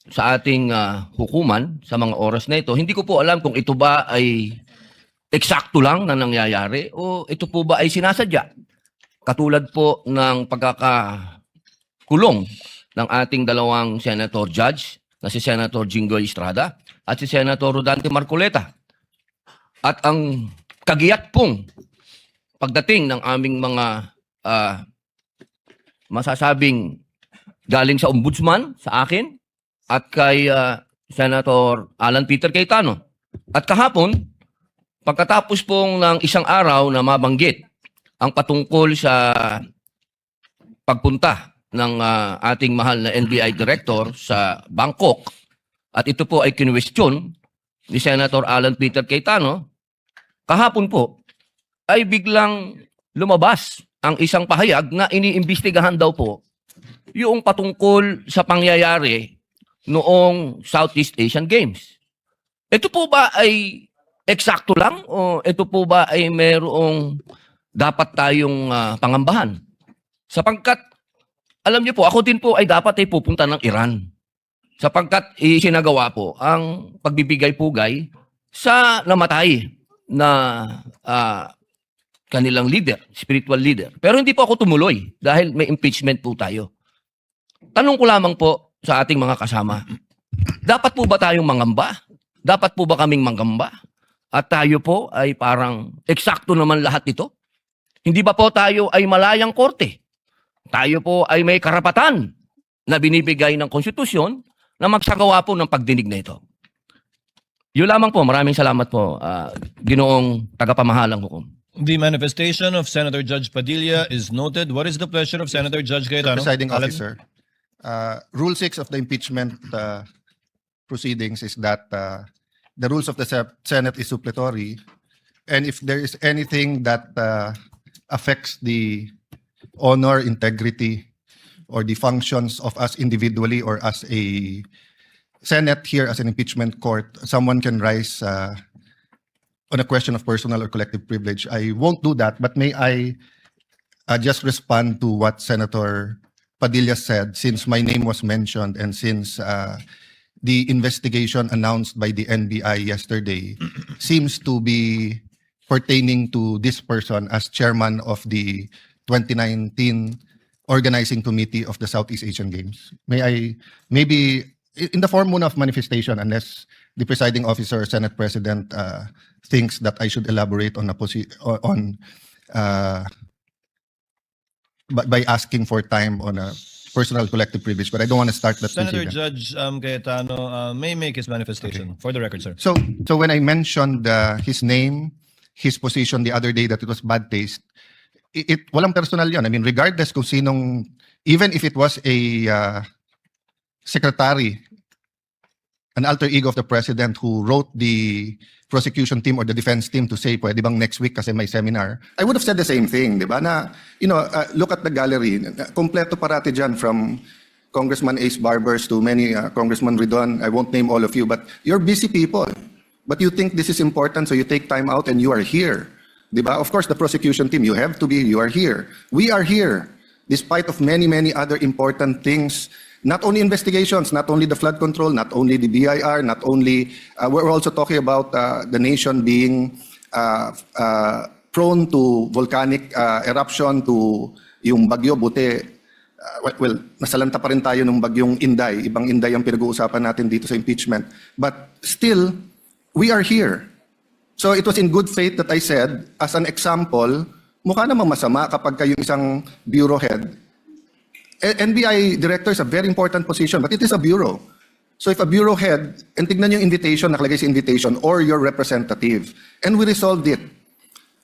sa ating hukuman sa mga oras na ito. Hindi ko po alam kung ito ba ay eksakto lang na nangyayari o ito po ba ay sinasadya. Katulad po ng pagkakakulong ng ating dalawang senator judge na si Senator Jinggoy Estrada at si Senator Rodante Marcoleta. At ang kagiyat pong pagdating ng aming mga masasabing galing sa ombudsman, sa akin, at kay Senator Alan Peter Cayetano. At kahapon, pagkatapos pong ng isang araw na mabanggit ang patungkol sa pagpunta ng ating mahal na NBI Director sa Bangkok, at ito po ay kinwestiyon ni Senator Alan Peter Cayetano, kahapon po ay biglang lumabas ang isang pahayag na iniimbestigahan daw po yung patungkol sa pangyayari noong Southeast Asian Games. Ito po ba ay eksakto lang o ito po ba ay mayroong dapat tayong pangambahan? Sapagkat, alam niyo po, ako din po ay dapat ay pupunta ng Iran. Sapagkat isinagawa po ang pagbibigay-pugay sa namatay na kanilang leader, spiritual leader. Pero hindi po ako tumuloy dahil may impeachment po tayo. Tanong ko lamang po sa ating mga kasama, dapat po ba tayong mangamba? Dapat po ba kaming mangamba? At tayo po ay parang eksakto naman lahat ito? Hindi ba po tayo ay malayang korte? Tayo po ay may karapatan na binibigay ng konstitusyon na magsagawa po ng pagdinig na ito. Yun lamang po. Maraming salamat po, Ginoong tagapamahalang hukom. The manifestation of Senator Judge Padilla is noted. What is the pleasure of Senator Judge Cayetano? Presiding Alan? officer, Rule 6 of the impeachment proceedings is that the rules of the Senate is suppletory, and if there is anything that affects the honor, integrity, or the functions of us individually or as a Senate here as an impeachment court, someone can rise on a question of personal or collective privilege. I won't do that, but may I just respond to what Senator Padilla said, since my name was mentioned and since the investigation announced by the NBI yesterday seems to be pertaining to this person as chairman of the 2019 organizing committee of the Southeast Asian Games. May I, maybe in the form muna of manifestation, unless the presiding officer or Senate President thinks that I should elaborate on by asking for time on a personal collective privilege, but I don't want to start that. Senator procedure. Judge Cayetano may make his manifestation. For the record, sir. So when I mentioned his name, his position the other day that it was bad taste, walang personal yun. I mean, regardless kung sinong, even if it was a secretary, an alter ego of the president who wrote the prosecution team or the defense team to say, pwede bang next week kasi may seminar, I would have said the same thing, di ba? Na, look at the gallery. Kompleto parati dyan, from Congressman Ace Barbers to many Congressman Ridon. I won't name all of you, but you're busy people. But you think this is important, so you take time out and you are here. Di ba? Of course, the prosecution team, you have to be, you are here. We are here, despite of many, many other important things. Not only investigations, not only the flood control, not only the BIR, not only, we're also talking about the nation being prone to volcanic eruption, to yung bagyo, buti, well, nasalanta pa rin tayo ng bagyong Inday. Ibang Inday ang pinag-uusapan natin dito sa impeachment. But still, we are here. So it was in good faith that I said, as an example, mukha namang masama kapag kayong isang bureau head. NBI director is a very important position, but it is a bureau. So if a bureau head, and tignan yung invitation, nakalagay sa invitation, or your representative, and we resolved it.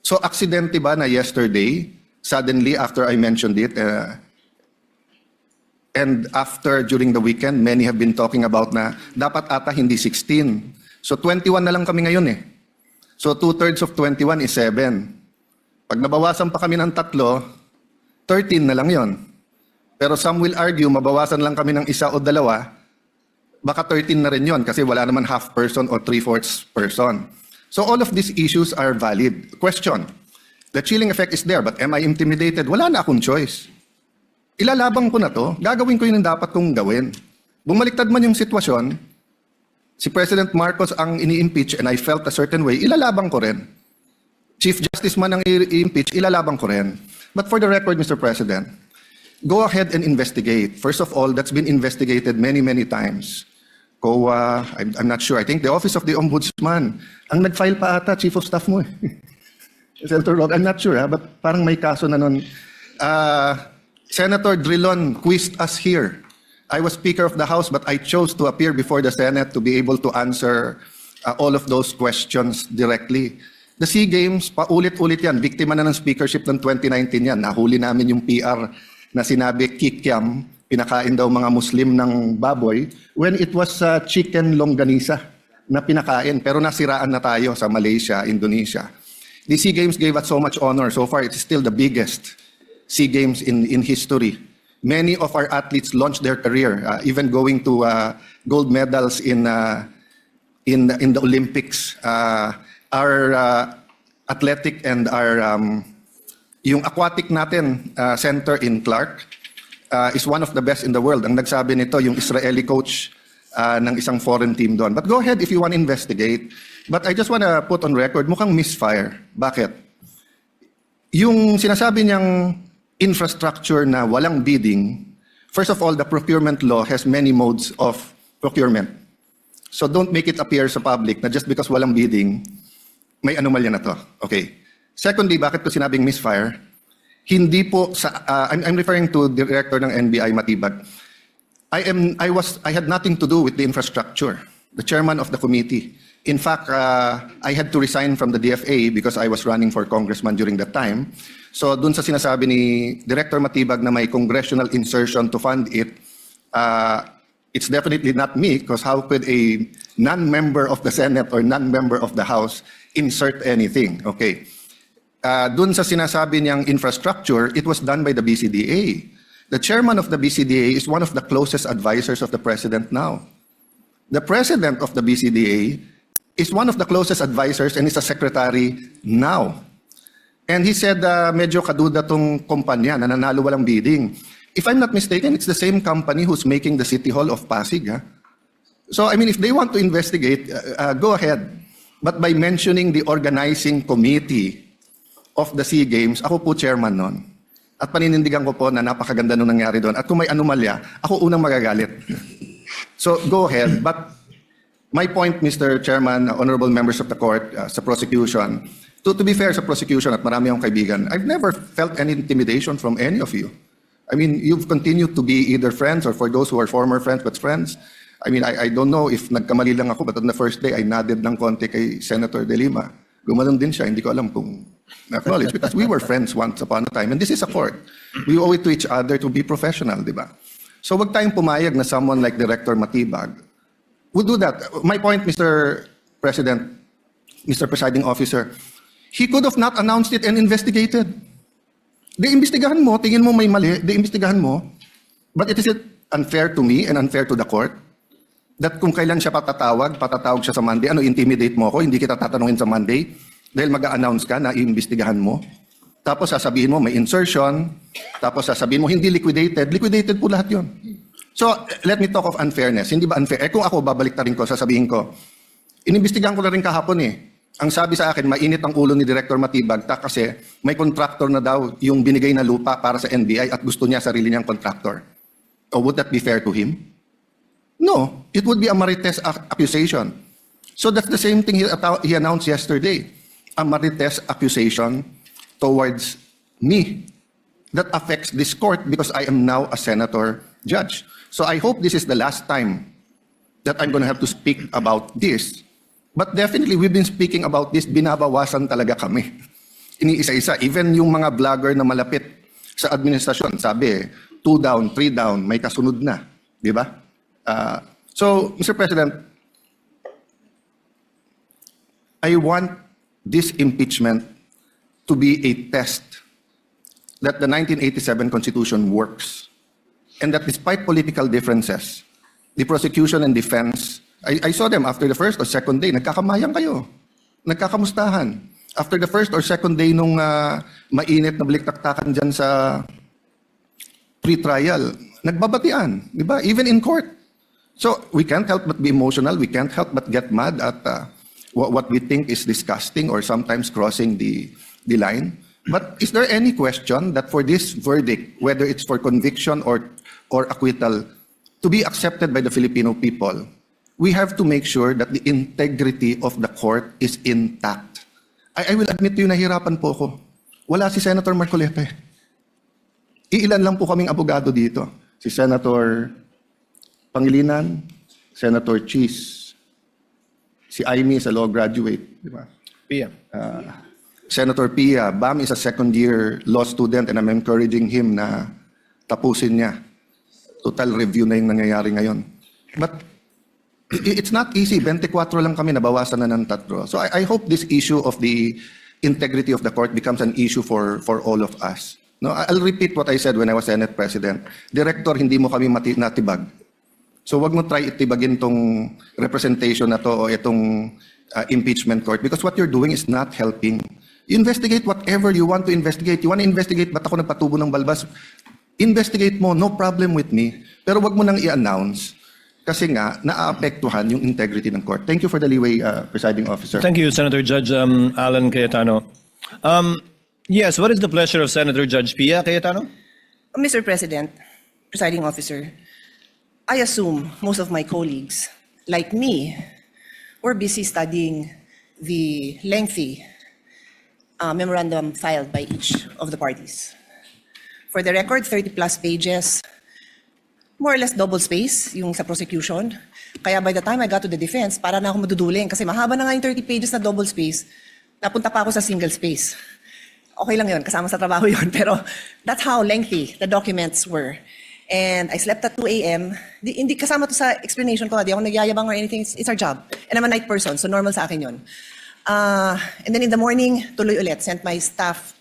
So aksidente ba na yesterday, suddenly after I mentioned it, and after during the weekend, many have been talking about na dapat ata hindi 16. So 21 na lang kami ngayon eh. So 2/3 of 21 is 7. Pag nabawasan pa kami ng 3, 13 na lang yon. Pero some will argue, mabawasan lang kami ng 1 o 2, baka 13 na rin yon kasi wala naman half person or 3/4 person. So all of these issues are valid. Question, the chilling effect is there, but am I intimidated? Wala na akong choice. Ilalabang ko na to, gagawin ko yun ang dapat kong gawin. bumaliktad man yung sitwasyon, si President Marcos ang ini-impeach and I felt a certain way, ilalabang ko rin. Chief Justice man ang i-impeach, ilalabang ko rin. But for the record, Mr. President, go ahead and investigate. First of all, that's been investigated many, many times. COA, I'm not sure. I think the Office of the Ombudsman, ang nag-file pa ata, Chief of Staff mo eh. Senator Rod, I'm not sure, but parang may kaso na nun. Senator Drilon quizzed us here. I was Speaker of the House, but I chose to appear before the Senate to be able to answer all of those questions directly. The SEA Games, paulit-ulit yan. Biktima na ng speakership ng 2019 yan. Nahuli namin yung PR na sinabi kikiam, pinakain daw mga Muslim ng baboy, when it was chicken longganisa na pinakain. Pero nasiraan na tayo sa Malaysia, Indonesia. The SEA Games gave us so much honor. So far, it is still the biggest SEA Games in history. Many of our athletes launched their career, even going to gold medals in the Olympics. Our athletic and our yung aquatic natin center in Clark is one of the best in the world. Ang nagsabi nito yung Israeli coach ng isang foreign team doon. But go ahead if you want to investigate. But I just want to put on record, mukhang misfire. Bakit? Yung sinasabi niyang infrastructure na walang bidding, first of all, the procurement law has many modes of procurement. So don't make it appear sa public na just because walang bidding, may anomalya na to. Okay. Secondly, bakit ko sinabing misfire? Hindi po sa I'm referring to director ng NBI Matibag. I had nothing to do with the infrastructure. The chairman of the committee. In fact, I had to resign from the DFA because I was running for congressman during that time. So dun sa sinasabi ni Director Matibag na may congressional insertion to fund it, it's definitely not me because how could a non-member of the Senate or non-member of the House insert anything? Okay. Dun sa sinasabi niyang infrastructure, it was done by the BCDA. The chairman of the BCDA is one of the closest advisors of the president now. The president of the BCDA is one of the closest advisors and is a secretary now. And he said, medyo kaduda tong kumpanya na nanalo walang bidding. If I'm not mistaken, it's the same company who's making the City Hall of Pasig. So, I mean, if they want to investigate, go ahead. But by mentioning the organizing committee of the SEA Games, ako po chairman nun. At paninindigan ko po na napakaganda nung nangyari doon. At kung may anomalya, ako unang magagalit. So, go ahead. But my point, Mr. Chairman, honorable members of the court, sa prosecution, to be fair sa prosecution at marami akong kaibigan, I've never felt any intimidation from any of you. I mean, you've continued to be either friends or for those who are former friends but friends. I mean, I don't know if nagkamali lang ako, but on the first day, I nodded ng konti kay Senator De Lima. Gumanon din siya, hindi ko alam kung na-acknowledge because we were friends once upon a time. And this is a court. We owe it to each other to be professional, di ba? So wag tayong pumayag na someone like Director Matibag would do that. My point, Mr. President, Mr. Presiding Officer, he could have not announced it and investigated. Imbestigahan mo, tingin mo may mali, imbestigahan mo. But it is unfair to me and unfair to the court that kung kailan siya patatawag siya sa Monday, intimidate mo ako, hindi kita tatanungin sa Monday dahil mag-a-announce ka na iimbestigahan mo. Tapos sasabihin mo may insertion, tapos sasabihin mo hindi liquidated po lahat yun. So, let me talk of unfairness. Hindi ba unfair? Kung ako, babaliktarin ko, sasabihin ko, inimbestigahan ko na rin kahapon eh. Ang sabi sa akin, mainit ang ulo ni Director Matibag kasi may contractor na daw yung binigay na lupa para sa NBI at gusto niya sarili niyang contractor. Oh, would that be fair to him? No, it would be a Marites accusation. So that's the same thing he announced yesterday. A Marites accusation towards me that affects this court because I am now a senator judge. So I hope this is the last time that I'm going to have to speak about this. But definitely, we've been speaking about this, binabawasan talaga kami. Iniisa-isa, even yung mga vlogger na malapit sa administrasyon, sabi, 2 down, 3 down, may kasunod na. Di ba? So, Mr. President, I want this impeachment to be a test that the 1987 Constitution works. And that despite political differences, the prosecution and defense, I saw them after the first or second day, nagkakamayang kayo. Nagkakamustahan. After the first or second day nung mainit na baliktaktakan dyan sa pre-trial, nagbabatian. Di ba? Even in court. So we can't help but be emotional. We can't help but get mad at what we think is disgusting or sometimes crossing the line. But is there any question that for this verdict, whether it's for conviction or acquittal, to be accepted by the Filipino people, we have to make sure that the integrity of the court is intact. I will admit to you, nahirapan po ako. Wala si Senator Marcoleta. Iilan lang po kaming abogado dito. Si Senator Pangilinan, Senator Cheese, si Aimee is a law graduate, di ba? Pia. Senator Pia, Bam is a second-year law student and I'm encouraging him na tapusin niya. Total review na yung nangyayari ngayon. But it's not easy. 24 lang kami, nabawasan na ng 3. So I hope this issue of the integrity of the court becomes an issue for all of us. No, I'll repeat what I said when I was Senate President. Director, hindi mo kami natibag. So wag mo try itibagin tong representation na to o itong impeachment court because what you're doing is not helping. You investigate whatever you want to investigate. You want to investigate ba't ako nagpatubo ng balbas? Investigate mo, no problem with me. Pero wag mo nang i-announce kasi nga naaapektuhan yung integrity ng court. Thank you for the leeway, Presiding Officer. Thank you, Senator Judge Alan Cayetano. Yes, what is the pleasure of Senator Judge Pia Cayetano? Mr. President, Presiding Officer, I assume most of my colleagues, like me, were busy studying the lengthy memorandum filed by each of the parties. For the record, 30-plus pages, more or less double space yung sa prosecution. Kaya by the time I got to the defense, para na ako maduduling kasi mahaba na nga yung 30 pages na double space, napunta pa ako sa single space. Okay lang yun, kasama sa trabaho yun, pero that's how lengthy the documents were. And I slept at 2 a.m. Hindi kasama to sa explanation ko, di ako nagyayabang or anything, it's our job. And I'm a night person, so normal sa akin yun. And then in the morning, tuloy ulit, sent my staff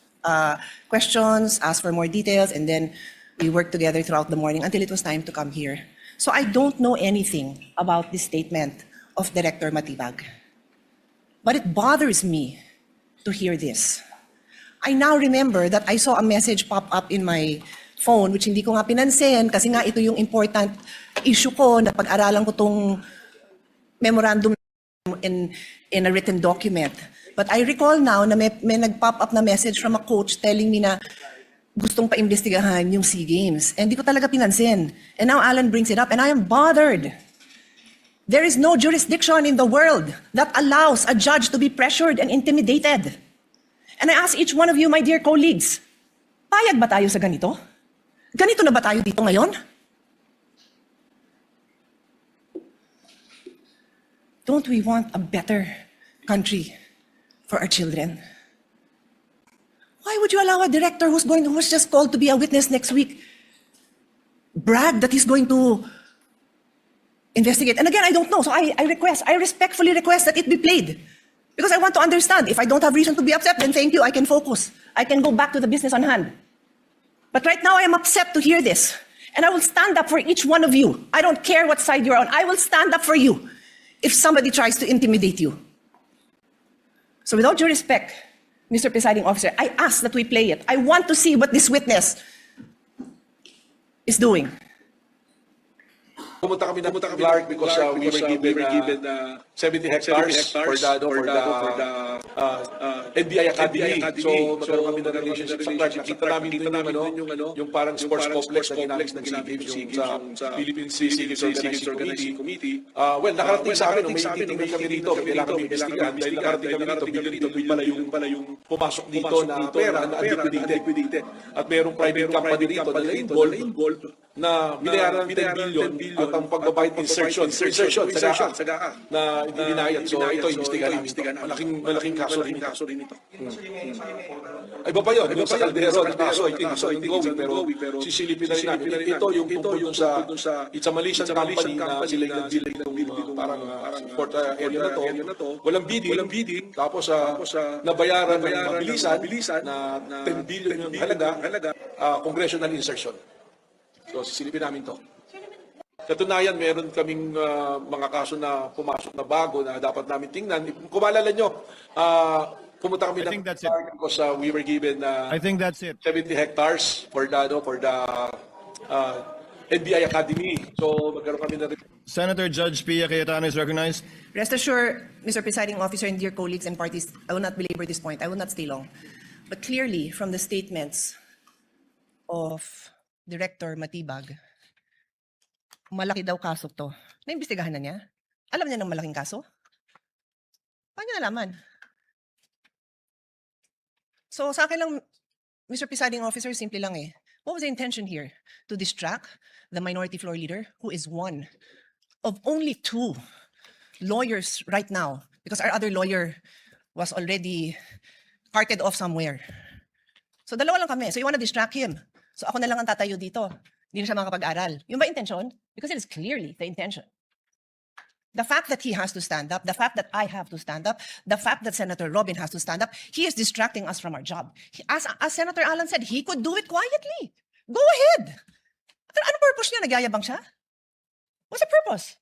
questions, asked for more details, and then we worked together throughout the morning until it was time to come here. So I don't know anything about this statement of Director Matibag. But it bothers me to hear this. I now remember that I saw a message pop up in my phone which hindi ko nga pinansin kasi nga ito yung important issue ko na pag-aralan ko tong memorandum in a written document. But I recall now na may nag-pop up na message from a coach telling me na gustong pa-imbestigahan yung SEA Games. And di ko talaga pinansin. And now Alan brings it up and I am bothered. There is no jurisdiction in the world that allows a judge to be pressured and intimidated. And I ask each one of you, my dear colleagues, payag ba tayo sa ganito? Ganito na ba tayo dito ngayon? Don't we want a better country for our children? Why would you allow a director who's just called to be a witness next week brag that he's going to investigate? And again, I don't know, so I respectfully request that it be played. Because I want to understand. If I don't have reason to be upset, then thank you, I can focus. I can go back to the business on hand. But right now, I am upset to hear this. And I will stand up for each one of you. I don't care what side you're on. I will stand up for you if somebody tries to intimidate you. So without due respect, Mr. Presiding Officer, I ask that we play it. I want to see what this witness is doing. Pumunta kami Clark because we were given 70 hectares for the NBI Academy. So magkaroon kami ng relationship sa Clark. Nakita namin yung parang sports complex na ginamit ng SEA Games sa Philippine Sea Games Organizing Committee. Well, nakarating sa amin, may meeting kami dito. Kailangan kami imbestigahan. Dahil nakarating kami dito, billion pala yung pumasok dito na pera na unliquidated. At merong private company dito na involved na binayaran ng 10 billion at ang pagbabayad insertion sa GAA na hindi dinayad. So ito, imbestigahan. Malaking kaso rin ito. Ay, iba pa yun. Yung sa Caldero, na kaso, I think, ongoing, pero sisilipin na rin namin. Ito yung tungkol dun sa it's a Malaysian company na sila yung nag-build ng parang port area na to. Walang bidding. Tapos nabayaran ng mabilisan na 10 billion yung halaga, congressional insertion. So, sisilipin namin to. Katunayan, meron kaming mga kaso na pumasok na bago na dapat namin tingnan. Kung maalala nyo, pumunta kami ng park because we were given I think that's it. 70 hectares for the NBI Academy. So magkaroon kami na rin. Senator Judge Pia Cayetano is recognized. Rest assured, Mr. Presiding Officer and dear colleagues and parties, I will not belabor this point. I will not stay long. But clearly, from the statements of Director Matibag, malaki daw kaso to. Naimbestigahan na niya? Alam niya ng malaking kaso? Paano niya nalaman? So sa akin lang, Mr. Presiding Officer, simple lang eh. What was the intention here? To distract the minority floor leader, who is one of only 2 lawyers right now, because our other lawyer was already carted off somewhere. So dalawa lang kami. So you wanna distract him. So ako na lang ang tatayo dito. Hindi na siya makakapag-aral. Yung ba intention? Because it is clearly the intention. The fact that he has to stand up, the fact that I have to stand up, the fact that Senator Robin has to stand up, he is distracting us from our job. As Senator Alan said, he could do it quietly. Go ahead. Ano purpose niya? Nagyayabang siya? What's the purpose?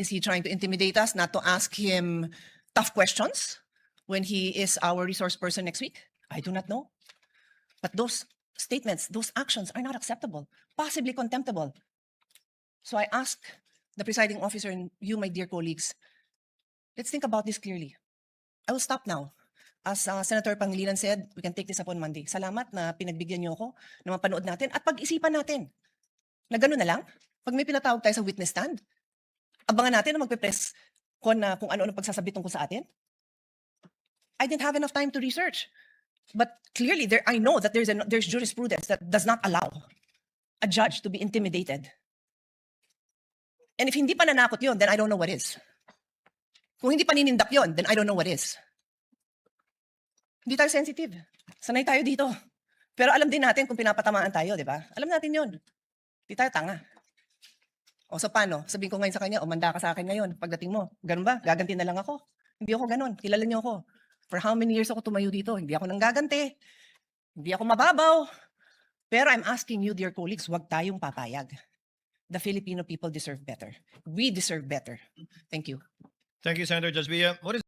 Is he trying to intimidate us not to ask him tough questions when he is our resource person next week? I do not know. But those statements, those actions are not acceptable, possibly contemptible. So I ask the presiding officer and you, my dear colleagues, let's think about this clearly. I will stop now. As Senator Pangilinan said, we can take this up on Monday. Salamat na pinagbigyan niyo ako na mapanood natin at pag-isipan natin. Na gano'n na lang, pag may pinatawag tayo sa witness stand, abangan natin na magpe-press con na kung ano-ano pagsasabi tungkol sa atin. I didn't have enough time to research. But clearly, I know that there's jurisprudence that does not allow a judge to be intimidated. And if hindi pa nanakot yun, then I don't know what is. Kung hindi pa ninindak yun, then I don't know what is. Hindi tayo sensitive. Sanay tayo dito. Pero alam din natin kung pinapatamaan tayo, di ba? Alam natin yun. Hindi tayo tanga. O so paano? Sabihin ko ngayon sa kanya, manda ka sa akin ngayon. Pagdating mo, ganun ba? Gaganti na lang ako. Hindi ako ganun. Kilala niyo ako. For how many years ako tumayo dito? Hindi ako nang gaganti. Hindi ako mababaw. Pero I'm asking you, dear colleagues, huwag tayong papayag. The Filipino people deserve better. We deserve better. Thank you. Thank you, Senator Judge Pia. What is